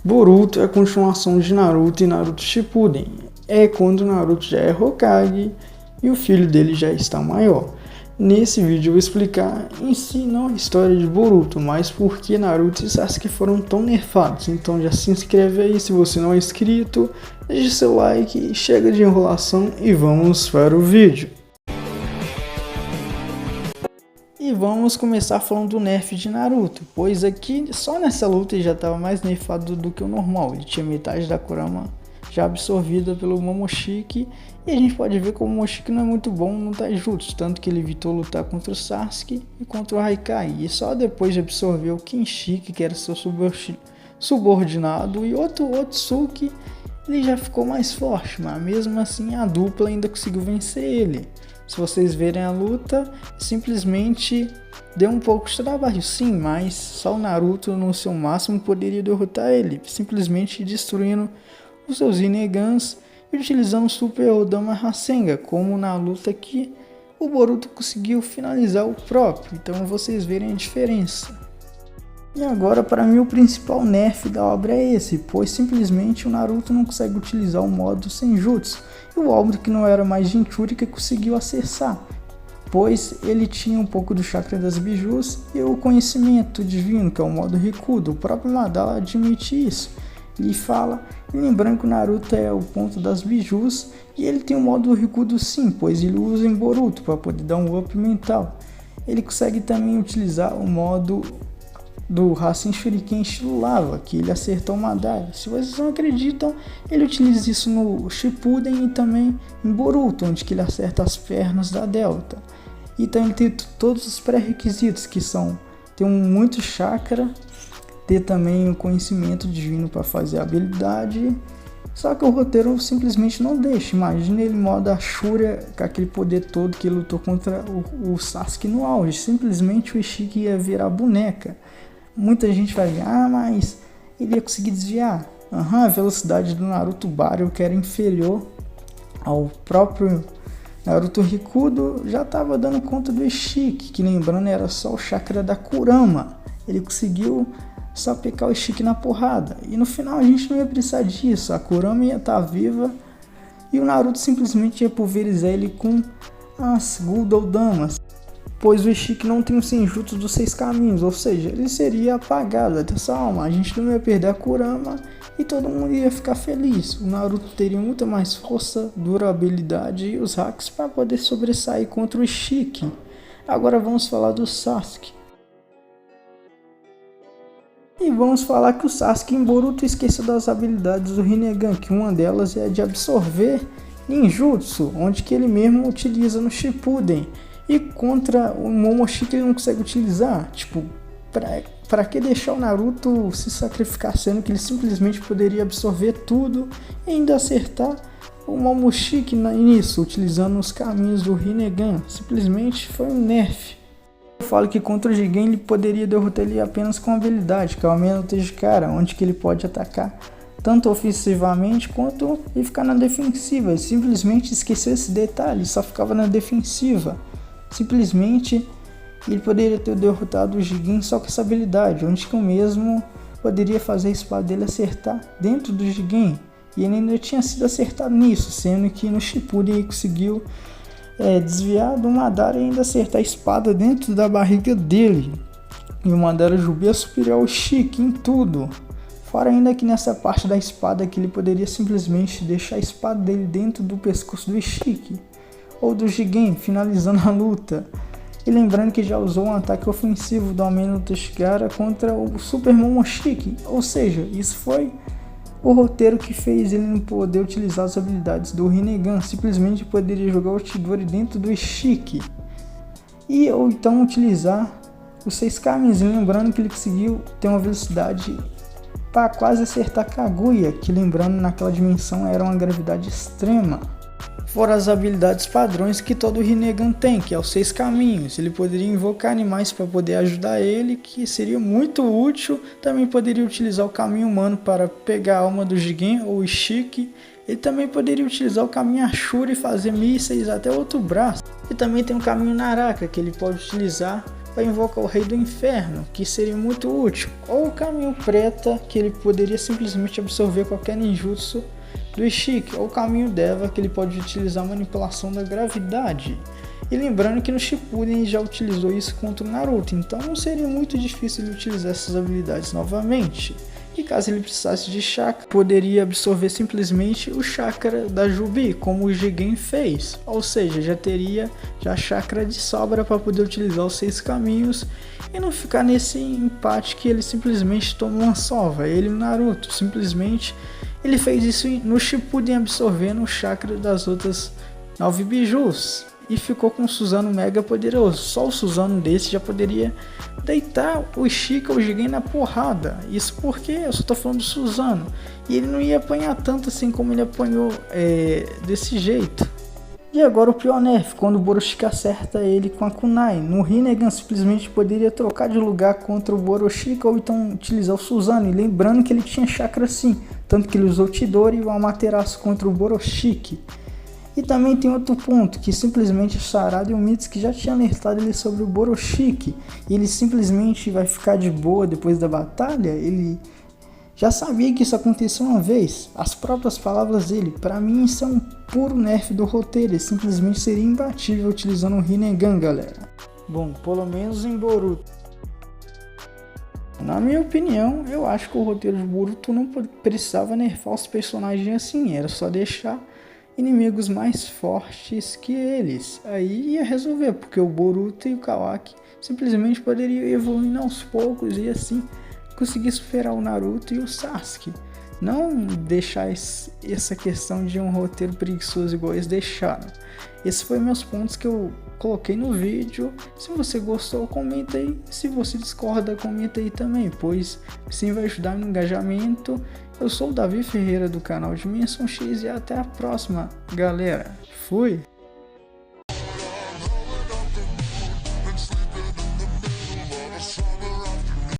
Boruto é a continuação de Naruto e Naruto Shippuden. É quando Naruto já é Hokage e o filho dele já está maior. Nesse vídeo eu vou explicar em si não a história de Boruto, mas por que Naruto e Sasuke foram tão nerfados. Então já se inscreve aí se você não é inscrito, deixe seu like, chega de enrolação e vamos para o vídeo. E vamos começar falando do nerf de Naruto, pois aqui só nessa luta ele já estava mais nerfado do que o normal. Ele tinha metade da Kurama já absorvida pelo Momoshiki, e a gente pode ver que o Momoshiki não é muito bom no taijutsu, tanto que ele evitou lutar contra o Sasuke e contra o Haikai, e só depois de absorver o Kinshiki, que era seu subordinado, e outro Otsuki, ele já ficou mais forte, mas mesmo assim a dupla ainda conseguiu vencer ele. Se vocês verem a luta, simplesmente deu um pouco de trabalho, sim, mas só o Naruto no seu máximo poderia derrotar ele, simplesmente destruindo os seus Rinegans e utilizando o Super Odama Rasengan, como na luta aqui o Boruto conseguiu finalizar o próprio. Então vocês verem a diferença. E agora, para mim, o principal nerf da obra é esse, pois simplesmente o Naruto não consegue utilizar o modo Senjutsu, e o Obra, que não era mais Jinchuriki, conseguiu acessar, pois ele tinha um pouco do chakra das bijus e o conhecimento divino, que é o modo Rikudo. O próprio Madara admite isso, ele fala, lembrando que o Naruto é o ponto das bijus, e ele tem o modo Rikudo sim, pois ele usa em Boruto para poder dar um up mental. Ele consegue também utilizar o modo do Rasen Shuriken estilo lava, que ele acertou o Madara. Se vocês não acreditam, ele utiliza isso no Shippuden e também em Boruto, onde que ele acerta as pernas da Delta. E também tem todos os pré-requisitos, que são ter muito chakra, ter também o conhecimento divino para fazer a habilidade. Só que o roteiro simplesmente não deixa. Imagina ele em modo Ashura, com aquele poder todo que ele lutou contra o Sasuke no auge. Simplesmente o Ishiki ia virar boneca. Muita gente vai ver, mas ele ia conseguir desviar. A velocidade do Naruto Baryo, que era inferior ao próprio Naruto Rikudo, já estava dando conta do Ishiki, que lembrando era só o chakra da Kurama. Ele conseguiu sapecar o Ishiki na porrada. E no final a gente não ia precisar disso, a Kurama ia estar viva e o Naruto simplesmente ia pulverizar ele com as Guldodamas, pois o Ishiki não tem o Senjutsu dos 6 caminhos, ou seja, ele seria apagado até essa alma. A gente não ia perder a Kurama e todo mundo ia ficar feliz. O Naruto teria muito mais força, durabilidade e os hacks para poder sobressair contra o Ishiki. Agora vamos falar do Sasuke. E vamos falar que o Sasuke em Boruto esqueceu das habilidades do Rinnegan, que uma delas é de absorver ninjutsu, onde que ele mesmo utiliza no Shippuden. E contra o Momoshiki ele não consegue utilizar. Tipo, pra que deixar o Naruto se sacrificar, sendo que ele simplesmente poderia absorver tudo e ainda acertar o Momoshiki nisso, utilizando os caminhos do Rinnegan. Simplesmente foi um nerf. Eu falo que contra o Jigen ele poderia derrotar ele apenas com habilidade, que é o Minato de cara, onde que ele pode atacar tanto ofensivamente quanto ele ficar na defensiva. Ele simplesmente esqueceu esse detalhe, só ficava na defensiva. Simplesmente ele poderia ter derrotado o Jigen só com essa habilidade, onde que o mesmo poderia fazer a espada dele acertar dentro do Jigen, e ele ainda tinha sido acertado nisso, sendo que no Shippuden ele conseguiu desviar do Madara e ainda acertar a espada dentro da barriga dele. E o Madara Jubi é superior ao Ishiki em tudo. Fora ainda que nessa parte da espada que ele poderia simplesmente deixar a espada dele dentro do pescoço do Ishiki ou do Jigen, finalizando a luta. E lembrando que já usou um ataque ofensivo do Ameno Toshigara contra o Super Momoshiki. Ou seja, isso foi o roteiro que fez ele não poder utilizar as habilidades do Rinnegan. Simplesmente poderia jogar o Chidori dentro do Ishiki. Ou então utilizar os 6 caminhos. E lembrando que ele conseguiu ter uma velocidade para quase acertar Kaguya, que lembrando naquela dimensão era uma gravidade extrema. Fora as habilidades padrões que todo Rinnegan tem, que é os 6 caminhos. Ele poderia invocar animais para poder ajudar ele, que seria muito útil. Também poderia utilizar o caminho humano para pegar a alma do Jigen ou Ishiki. Ele também poderia utilizar o caminho Ashura e fazer mísseis até outro braço. E também tem o caminho Naraka, que ele pode utilizar vai invocar o Rei do Inferno, que seria muito útil, ou o Caminho Preta, que ele poderia simplesmente absorver qualquer ninjutsu do Ishiki, ou o Caminho Deva, que ele pode utilizar a manipulação da gravidade. E lembrando que no Shippuden ele já utilizou isso contra o Naruto, então não seria muito difícil ele utilizar essas habilidades novamente. E caso ele precisasse de chakra, poderia absorver simplesmente o chakra da Jubi, como o Jigen fez. Ou seja, já teria chakra de sobra para poder utilizar os 6 caminhos e não ficar nesse empate que ele simplesmente toma uma sova. Ele e o Naruto, simplesmente ele fez isso no Shippuden, absorvendo o chakra das outras 9 bijus. E ficou com o Susanoo mega poderoso. Só o Susanoo desse já poderia deitar o Ishiki ou o Jigen na porrada. Isso porque eu só tô falando do Susanoo. E ele não ia apanhar tanto assim como ele apanhou desse jeito. E agora o pior nerf, quando o Boroshiki acerta ele com a Kunai. No Rinnegan simplesmente poderia trocar de lugar contra o Boroshiki ou então utilizar o Susanoo. E lembrando que ele tinha chakra sim. Tanto que ele usou o Chidori e o Amaterasu contra o Boroshiki. E também tem outro ponto, que simplesmente o Sarada e o Mitsuki já tinham alertado ele sobre o Boroshiki. E ele simplesmente vai ficar de boa depois da batalha. Ele já sabia que isso aconteceu uma vez. As próprias palavras dele. Para mim isso é um puro nerf do roteiro. Ele simplesmente seria imbatível utilizando o Rinnegan, galera. Bom, pelo menos em Boruto. Na minha opinião, eu acho que o roteiro de Boruto não precisava nerfar os personagens assim. Era só deixar inimigos mais fortes que eles, aí ia resolver, porque o Boruto e o Kawaki simplesmente poderiam evoluir aos poucos e assim conseguir superar o Naruto e o Sasuke. Não deixar essa questão de um roteiro preguiçoso igual eles deixaram. Esses foram meus pontos que eu coloquei no vídeo. Se você gostou, comenta aí. Se você discorda, comenta aí também, pois sim vai ajudar no engajamento. Eu sou o Davi Ferreira do canal Dimensão X e até a próxima, galera. Fui!